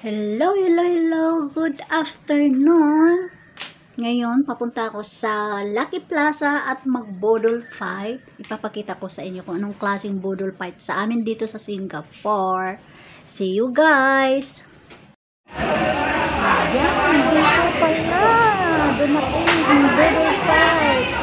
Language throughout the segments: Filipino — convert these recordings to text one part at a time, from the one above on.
Hello, hello, hello. Good afternoon. Ngayon, papunta ako sa Lucky Plaza at mag-bodol fight. Ipapakita ko sa inyo kung anong klaseng bodol fight sa amin dito sa Singapore. See you guys! Ayan, dito pala. Dumating ang bodol fight.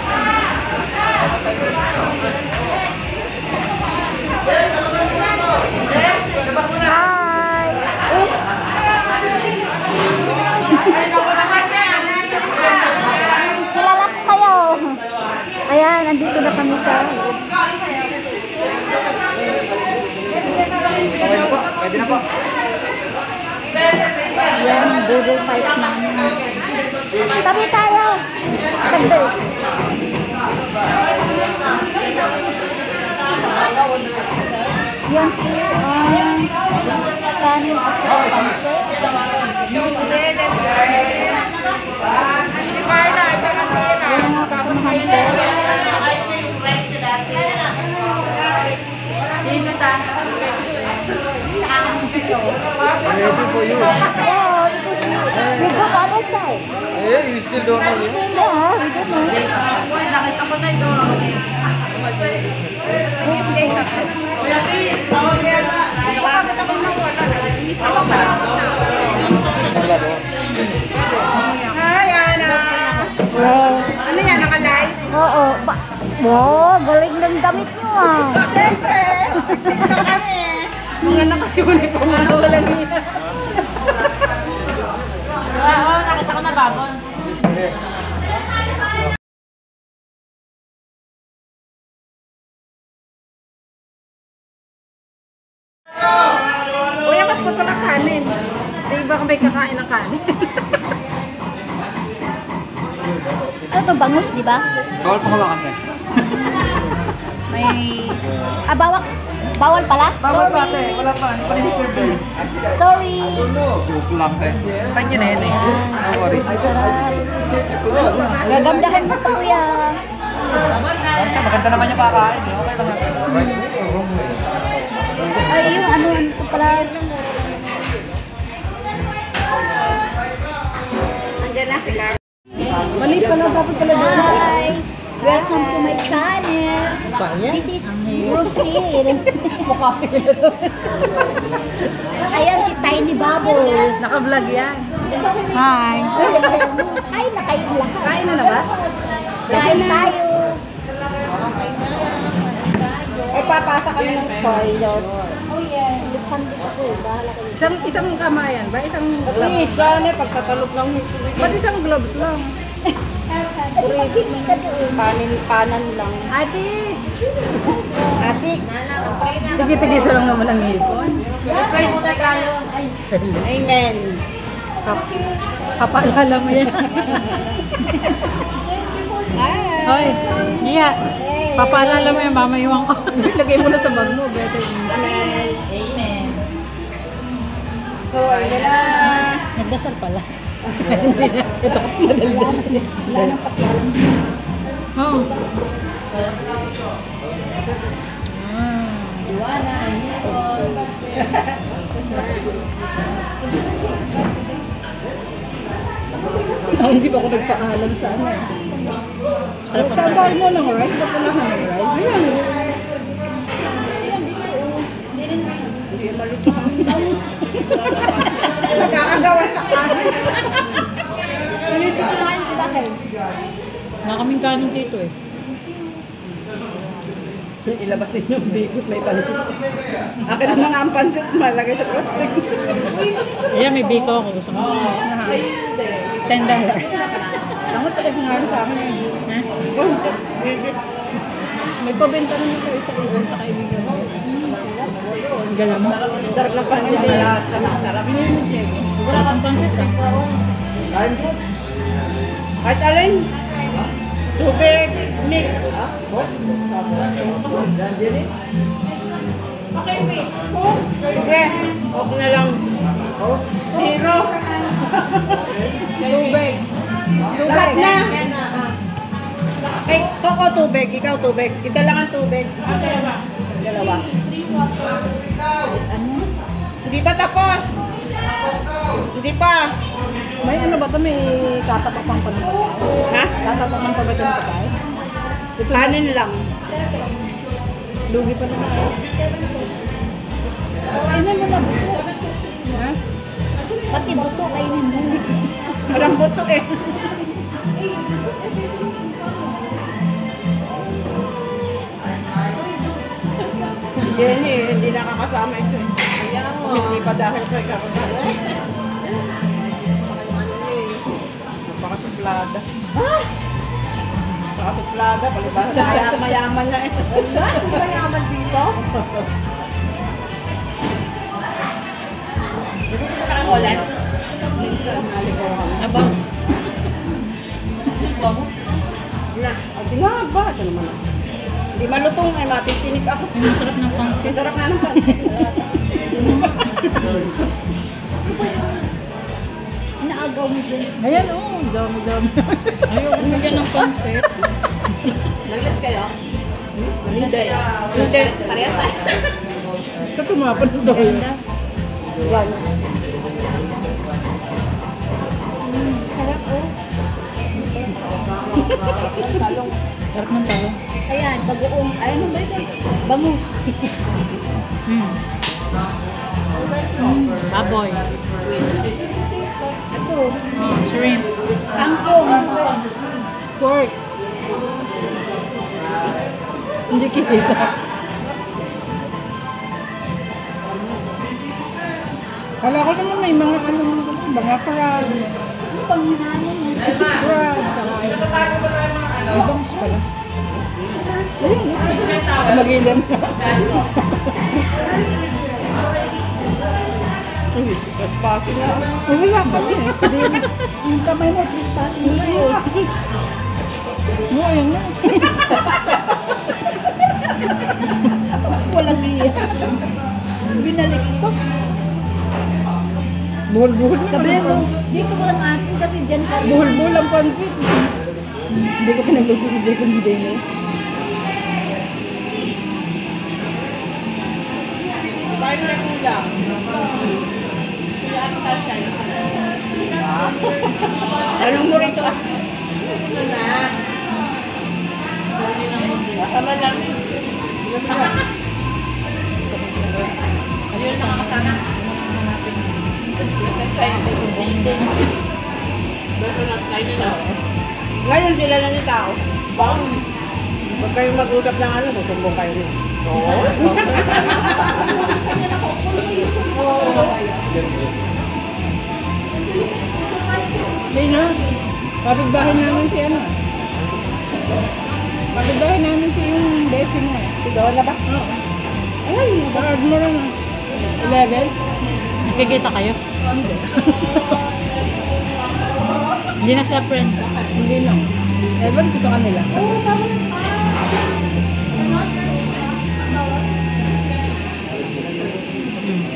Kilala ko kayo. Ayan, nandito na kami sa Pwede na po. ayan, bodol fight namin. Tabi tayo. Tabi. Yan po ang kanin at saka pansit. Yung mga kasamahan ko. Ready for you. Oh, we go other side. You still don't know yet? Yeah, we don't know. Nakita ko na ito. Hi, Ana. Wow. Ano yan, naka-live? Oo. Wow, galing ng damit nyo ah. Siyempre, ito kami. Mga naka-uniform na walang niya. Oo, nakita ko na babon. Kuya, mas gusto ng kanin. Di ba kung may kakain ng kanin? Ano to, bangus, di ba? Bawal pa hawakan ka. May... Ah, bawal pala? Bawal pa Sorry. ate. Wala pa. Hindi pa rin-serve eh. Sorry. Joke lang te. Saan yun eh? No worries. Sarap. Gagamdahan mo pa, kuya. Maganda naman yung kakain. Okay lang. Ay, yung ano ito pala. Andiyan na si Carl. Mali pala, dapat pala doon. Hi! Welcome to my channel. This is Rosil. Ayan si Tiny Bubble. Naka-vlog yan. Hi! Hi na kayo lahat. Kain na ba? Kain tayo. Ay, papasa kami ng Spoilers. Oh yeah. Lupang dito. Bahala kayo. Isang kamayan ba? Isang Please, saan eh? Pagtatalog lang. ba't isang gloves lang? Panan lang. Ate! Ate! Tigi-tigisa lang naman ang hipon. Pray mo na tayo. Amen. Kapaalala mo yan. Hoy, Nia. Papaalala mo yan, mamayuwang ko. Lagay mo na sa bag mo, better. Amen. Amen. So, ayan na. Nagdasal pala. Hindi na. Ito kasi madaldal. Wala nang pakialam. Oh. Hindi pa ako nagpaalam sa ano. Sa bar mo ng rice? Ba't wala ka ng rice? Ayan. Nagkakagawa sa kanin. Nalito ko naman sila kayo. Nakaming kanin dito eh. Ilabas din yung bikot, may pansit. Akin na nga ang pansit, malagay sa plastic. Iya, may biko ako. Gusto mo? $10. Ang talag nga sa akin eh. Ha? May pabenta rin ito isa-isa sa kaibigan mo. Gala mo? Sarap ng pansit nila. Sarap. Hindi mo siya. Wala kang pansit eh. Kahit alin? Tubig, mix. Okay, wait. Sige, okay na lang. Zero. Tubig. Lahat na. Ay, Coco tubig, ikaw tubig. Isa lang ang tubig. Dalawa. Ano? Hindi pa tapos. Hindi pa. May ano ba ito? May tatapakang pa dito? Ha? Tatapakang pa ba dito tayo? Kanin lang. Lugi pa naman. Kainin mo na buto. Ha? Pati buto, kainin mo. Walang buto eh. Jenny, hindi nakakasama ito eh. Kaya mo. Hindi pa dahil ko ikakasama. Napakasuplada. Napakasuplada, palibasa. Mayaman na eh. Hindi mayaman dito? Dito ko sa kakolan. Abang. Na, tingnan ba? Ito naman ako. Hindi malutong ay matitinik ako. Ang sarap ng pangsit. Ang sarap nga ng pangsit. Inaagaw mo dyan. Ayan o, dami-dami. Ayaw ko nagyan ng pangsit. Naglas kayo? Hindi. Hindi. Parehas tayo. Ito tumapan ito. Wala. Sarap oh. Sarap ng talong. Ayan, bagoong, ano ba ito? Bangus. Baboy. Ito, Shrimp. kangkong. Pork. Hindi kikita. Kala ko naman may mga mga crab. Ano pang hinahanan mo? Crab. Ibang pala. Magilan na. Pati na. Wala pa rin. Sabihin, yung kamay mo, pati na yun. No, ayun na. Walang iya. Binalik ko. Buhol-buhol na. Sabi mo, dito ko lang atin kasi dyan ka. Buhol-buhol ang pansit. Hindi ko pinagluto si Jacob hindi mo. Kain na kulang. Anong mo rito ah? Kasama lang. Ayun sa kasama. Ngayon sila na ni tao. Bang! Huwag kayong mag-usap ng ano, susumbong kayo rin. Oo. Hindi na. Kapitbahay namin si ano. Kapitbahay namin si yung besi mo eh. Sigaw na ba? Oo. Ay, guard mo rin ah. 11? Nakikita kayo? Hindi. Hindi na sila friend. Hindi na. Ewan ko sa kanila.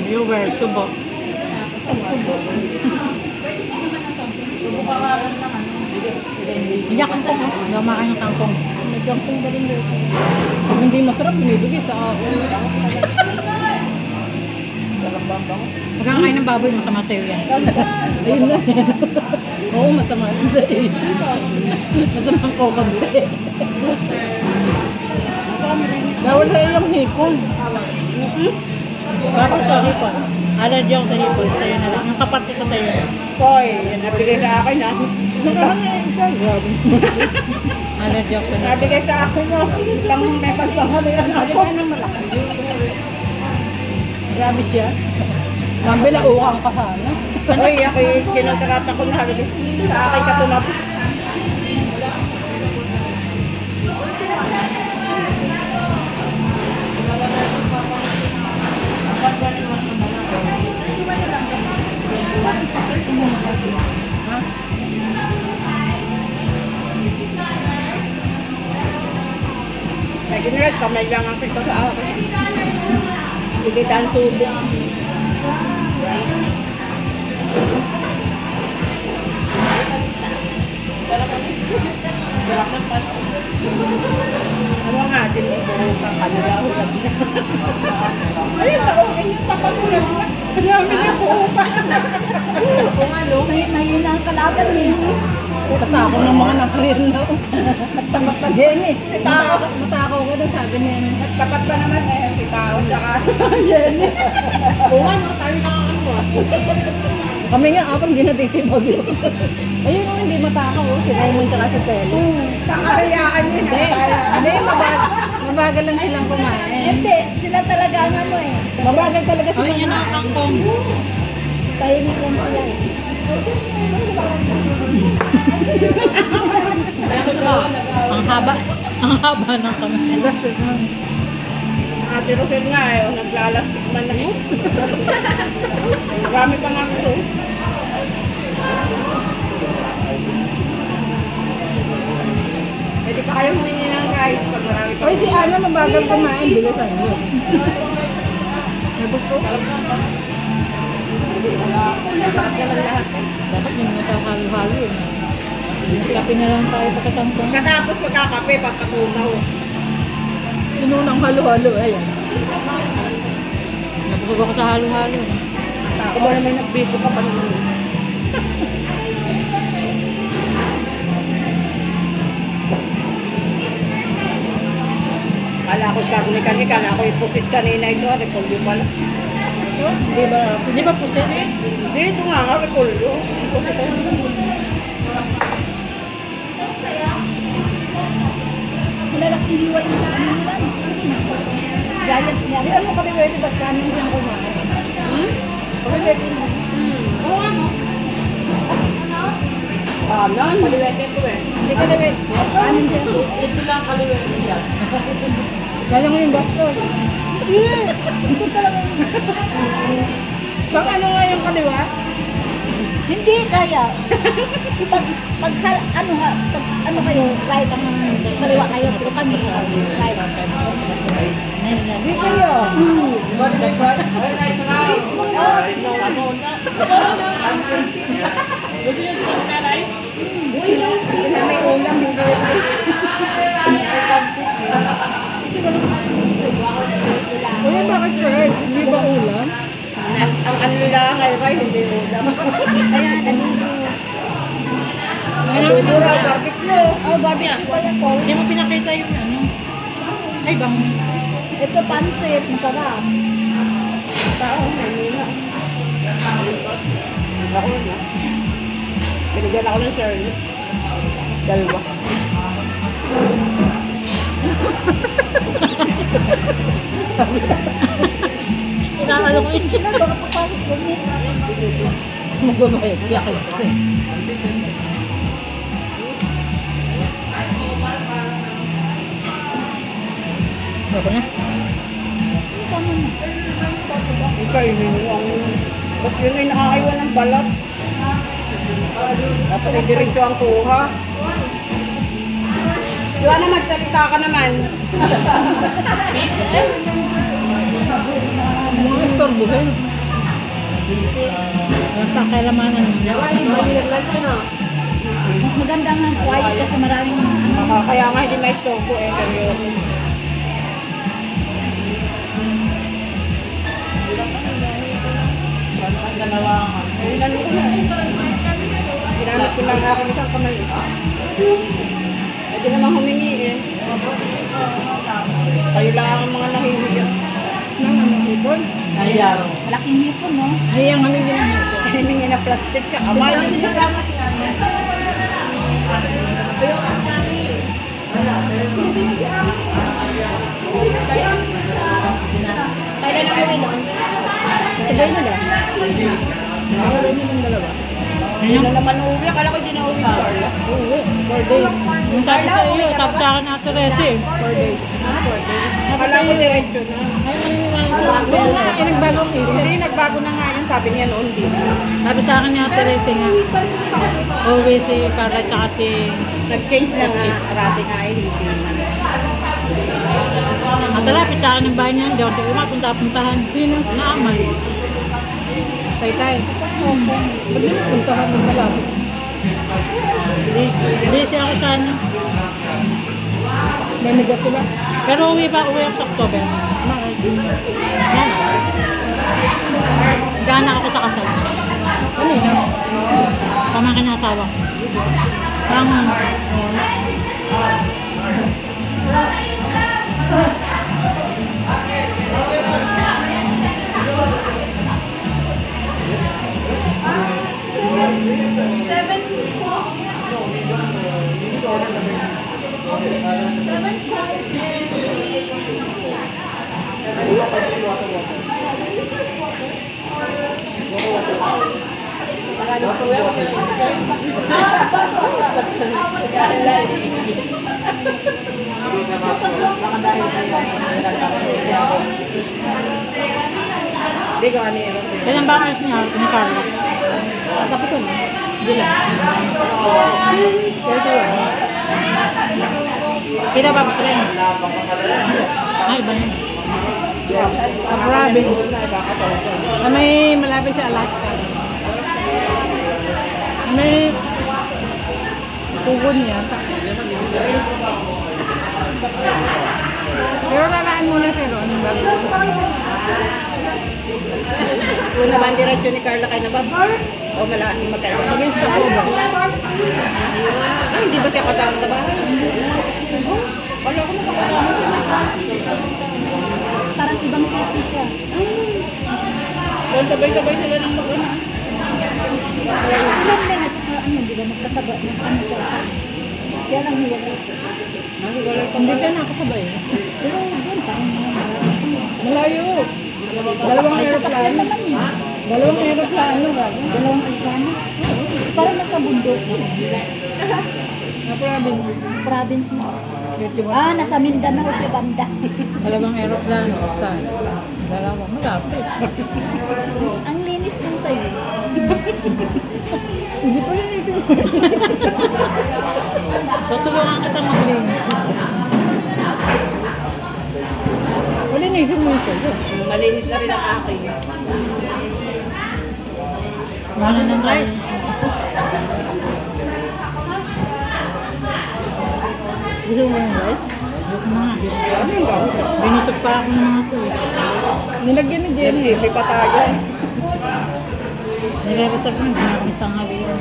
You were tubo. Hindi kangkong oh. Gamakan yung kangkong. May kangkong ba rin doon? Pag hindi masarap, binibigay sa ako. Huwag kang kain ng baboy, masama sa'yo yan. Ayun na yan. Oo, masama rin sa'yo. Masama ko konti. Bawal sa'yo yung hipon. Bakit sa hipon? Allergy ako sa hipon. Sa'yo na lang. Ang kapatid ko sa'yo. Hoy, yan nabigay sa akin ha. Allergy ako sa hipon. Nabigay sa akin no. Isang may pagpahalian ako. Grabe siya. Mambila ukang ka sana. Uy, ako kinontrata ko na. Sa akin ka tumapos. Ay, ginagad, kamay lang ang kita sa akin. Hindi kita ang subo. Ano nga, din mo sa kanila. Ayun, ako, yung tapat ko lang. Dami niya po pa. Kung ano, may ang kalaban eh. Patako ng mga naklir na. Nagtamak pa Jenny. Matakaw ka doon, sabi niya. Nagtapat pa naman eh. Si Tao, tsaka Jenny. Oo ano, tayo nakakano ah. Kami nga, apat hindi natitibag yun. Ayun oh, hindi matakaw oh. Si Raymond tsaka si Telly. Kakahayaan yun. Hindi, mabagal lang silang kumain. Hindi, sila talaga ang ano eh. Mabagal talaga silang kumain. Ayun ang kangkong. Tahimik lang sila eh. Ang haba ng kami. Ate Rosel nga eh, naglalastik man ng moves. Marami pa nga ito. Pwede pa kayo humingi lang guys, pag marami pa. Oy, si Ana mabagal kumain, bilisan mo. Nagusto? Dapat yung nakahalo-halo eh. Kape na lang tayo pagkatangkong. Katapos magkakape, pagkatunaw. Inunang halo-halo, ayan. Napagod ako sa halo-halo. Ako ba naman nagbito ka pa naman. Kala ko karnikan, kala ko ipusit kanina ito, repolyo pala. Di ba pusit? Hindi, ito nga, repolyo. Ipusit tayo. Malalaking hiwa yung kanin nila. Giant niya. Hindi mo kami pwede ba't kanin siyang kumain? Kami pwede mo. Oo ano? Kanan? Kaliwete ito eh. Hindi kaliwete. Kanin siya. Ito lang kaliwete niya. Kaya mo yung doktor. Ito talaga. Baka ano nga yung kaliwa? Hindi kaya. Pag ano kayo, right ang kaliwa kayo, pero kami right. Hindi kayo. May ulam yung Uy, bakit Fred? Hindi ba ulam? Ang kanila ngayon ay hindi ulam. Kaya nandito. Nagugura, barbecue. Oh, barbecue pala po. Hindi mo pinakita yung ano. Ay, bang. Ito pansit, masarap. Tao, may nila. Ako na. Binigyan ako ng Shirley. Dalawa. Inaalo ko yun sila, baka papasok ko niya. Magbabayad siya kasi. Ako na. Tama na. Ikaw, yun ang... Ba't yun ay nakakaiwan ng balat? Dapat ay diretso ang kuha. Joanna, magsalita ka naman. Mga istorbohin. Nasa kailamanan. Mas maganda nga quiet kasi maraming ano. Kaya nga hindi may istorbo eh. Seryoso. Ayun na ko na. Ginamit ko lang ako isang kamay. Pwede naman humingi eh. Kayo lang ang mga nahihiyak. Nang ano hipon? Malaking hipon, no? Ay, ang humingi ng hipon. Humingi na plastic ka. Kamay. Kailan ang uwi nun? Sabay na lang. Nakawala niyo ng dalawa. Hindi na naman uwi. Akala ko hindi na uwi si Carla. Uwi. 4 days. Yung sabi sa iyo, sabi sa akin na Teresa eh. 4 days. 4 days. Akala ko diretso na. Ay, maniniwala ko. Oo nga, nagbagong isip. Hindi, nagbago na nga yun. Sabi niya noon, hindi na. Sabi sa akin ni Teresa nga, uwi si Carla tsaka si... Nag-change na nga. Arati nga ay hindi na. Ang talapit sa akin ng bahay niya, hindi ako mapunta-puntahan. Sino? Naamal. Tay-tay. Ba't di mo puntahan ng malapit? Busy ako sa ano. May nigas sila. Pero uwi ako sa October. Galing asawa ko. Parang, Hindi ko ano yun. kailan ba ang alis niya? Ni Carla. Tapos ano? Hindi lang. Kaya Pila ba sila yun? Ay, iba yun. sa province. Na may malapit sa Alaska. May pugon niya. Pero lalaan muna sir. Anong bago? Una ba ang diretsyo ni Carla kay Nabab? O malaan yung magkano? Sige, sa October. Ay, hindi ba siya kasama sa bahay? Wala ko nakakasama siya. Parang ibang city siya. Well, sabay-sabay sila ng mag-ana. Alam din at saka ano, di ba magkasaba ng ano siya. Kaya lang hiwalay. Hindi siya nakasabay. Pero doon, parang Malayo. Dalawang aeroplano. Dalawang aeroplano. dalawang alpano. Parang nasa bundok. Na province. Province mo. Nasa Mindanao, sa banda. Dalawang aeroplano. Saan? Dalawa. Malapit. Ang linis dun sa'yo. Hindi pa yun ito. Tutulungan kita maglinis. Wala na isang muso. Malinis na rin ang akin. Wala ng rice. Gusto mo yung rice? Ayoko na nga. Ano yung gawin? Binusog pa ako ng mga to eh. Nilagyan ni Jenny. May patagan. Nire-reserve mo, hindi na akong tanghali yun.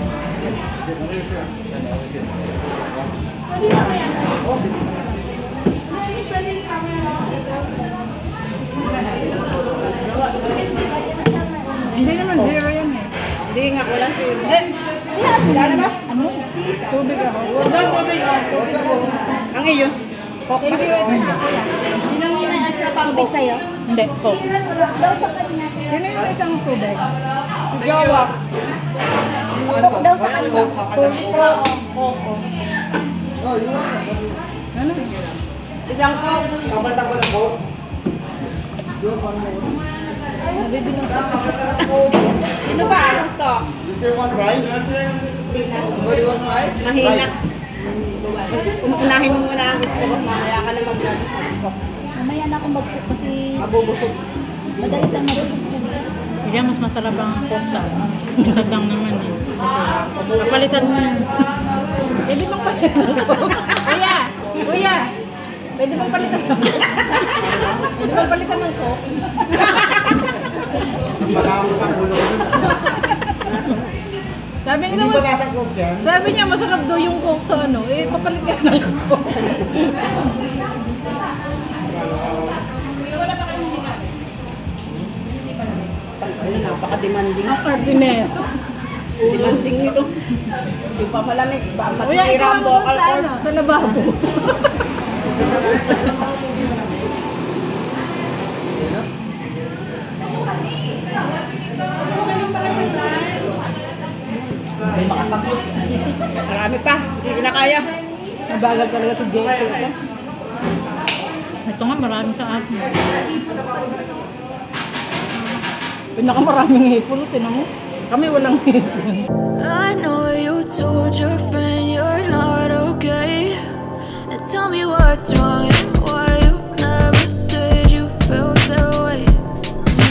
Hindi naman zero yan eh. Hindi nga, wala zero. Wala na ba? Ano? Tubig ako. Saan tubig ako? Ang iyo? Okay. Hindi nang inayas sa Tubig sa'yo? Hindi, Coke. Daw sa kanya. Sino yung isang tubig? Jawa. Coke daw sa kanya. Ano? Isang coke. Kamalta ko na po. Nabibilang ka. Sino ba? Gusto? Gusto you want rice? Mahina. Unahin mo muna ang gusto ko. Mamaya ka na mag-cook. Mamaya na ako mag-cook kasi Mabubusog. madali lang mabusog ko. Hindi, mas masarap ang Coke sa ano. Isag lang naman eh. Kapalitan mo yun. Pwede bang palitan ng coke? Kuya! Kuya! Pwede bang palitan ng coke? Pwede bang palitan ng coke? Marami kang ulo. Sabi Hindi niya, ba nasa cook yan? sabi niya masarap daw yung coke sa ano. Eh, papalit ka ng coke. Ayun, napaka-demanding. Ang carboneto. Demanding nito. Yung pamalamig. Kuya, ikaw mo doon sa ano? Sa lababo. May makasakot. Marami pa. Hindi na kaya. Mabagal talaga si Jesse. Ito nga, marami sa akin. Pinakamaraming hipon. Tinan mo. Kami walang hipon. I know you told your friend you're not okay. And tell me what's wrong and why you never said you felt that way.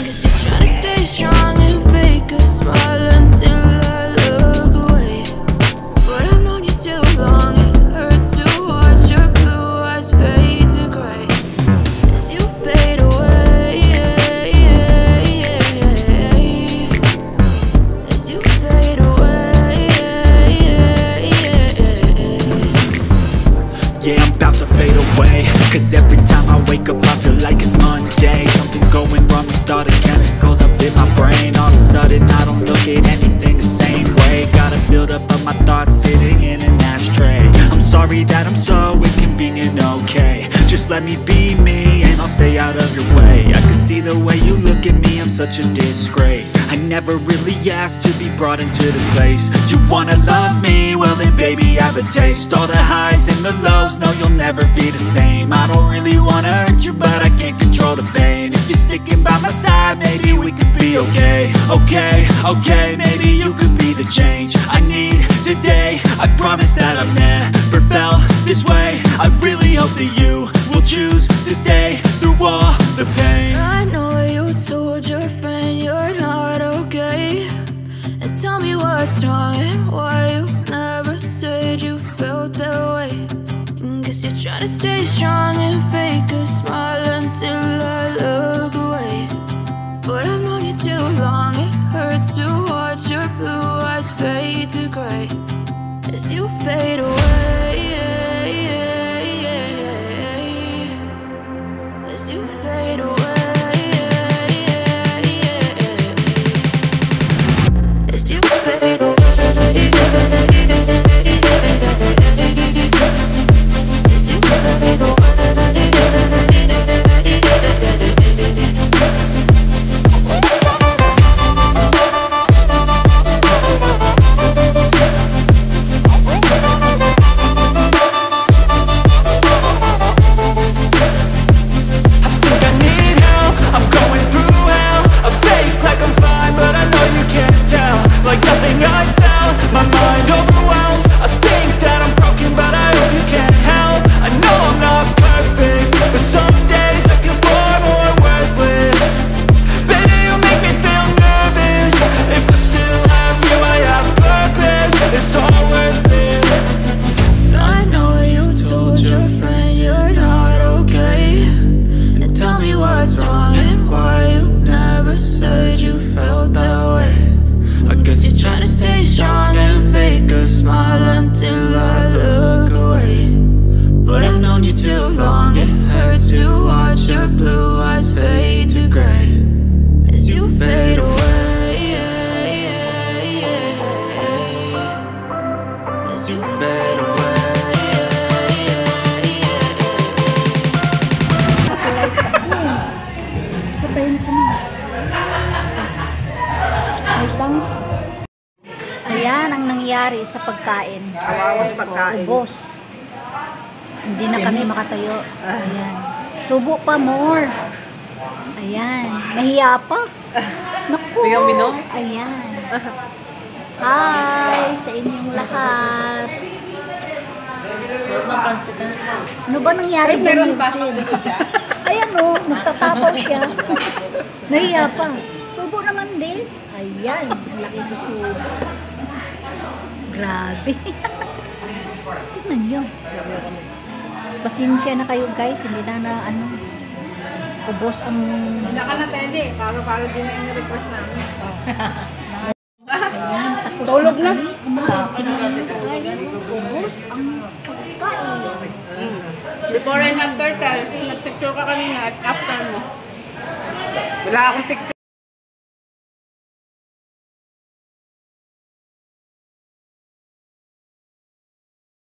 Guess you're trying to stay strong and fake a smile until I look away. But I've known you too long, it hurts to watch your blue eyes fade to gray as you fade away. As you fade away. let me be me, and I'll stay out of your way. I can see the way you look at me, I'm such a disgrace. I never really asked to be brought into this place. You wanna love me? Well then baby, have a taste. All the highs and the lows, no you'll never be the same. I don't really wanna hurt you, but I can't control the pain. If you're sticking by my side, maybe we could be okay. Okay, okay, maybe you could be the change I need today. I promise that I've never felt this way. I really hope that you will choose to stay through all the pain. I know you told your friend you're not okay, and tell me what's wrong and why you never said you felt that way. Guess you're trying to stay strong and fake a smile until I look away. But I've known you too long, it hurts to watch your blue eyes fade to gray as you fade away. As you fade away. As you fade away. As you fade away. Like nothing I felt, my mind overwhelms. I think that I'm broken, but I hope you can't help. I know I'm not perfect, but some days I feel far more worthless. Baby, you make me feel nervous. If I still have you, I have purpose. It's all worth it. I know you told your friend you're not okay, and tell me what's wrong and why you never said you felt that way. I guess you're trying to stay strong and fake a smile until I look away. But I've known you too long, it hurts to watch your blue eyes fade to gray as you fade away. As you fade away. Ayan ang nangyari sa pagkain. Awawang pagkain. Ubos. Hindi na kami makatayo. Ayan. Subo pa more. Ayan. Nahiya pa. Naku. Bigyan minom? Ayan. Hi sa inyong lahat. Ano ba nangyari sa Meron pa. Ayan o, nagtatapaw siya. Nahiya pa. Subo naman din. Ayan, ang laki ng subo. Grabe. Tingnan nyo. Pasensya na kayo guys, hindi na ubos ang... Naka na pwede, para din na yung request namin. Ayan, tapos Tulog na. Guys, ubos ang pagkain. Before and after, nagpicture ka kanina at after mo. Wala akong picture.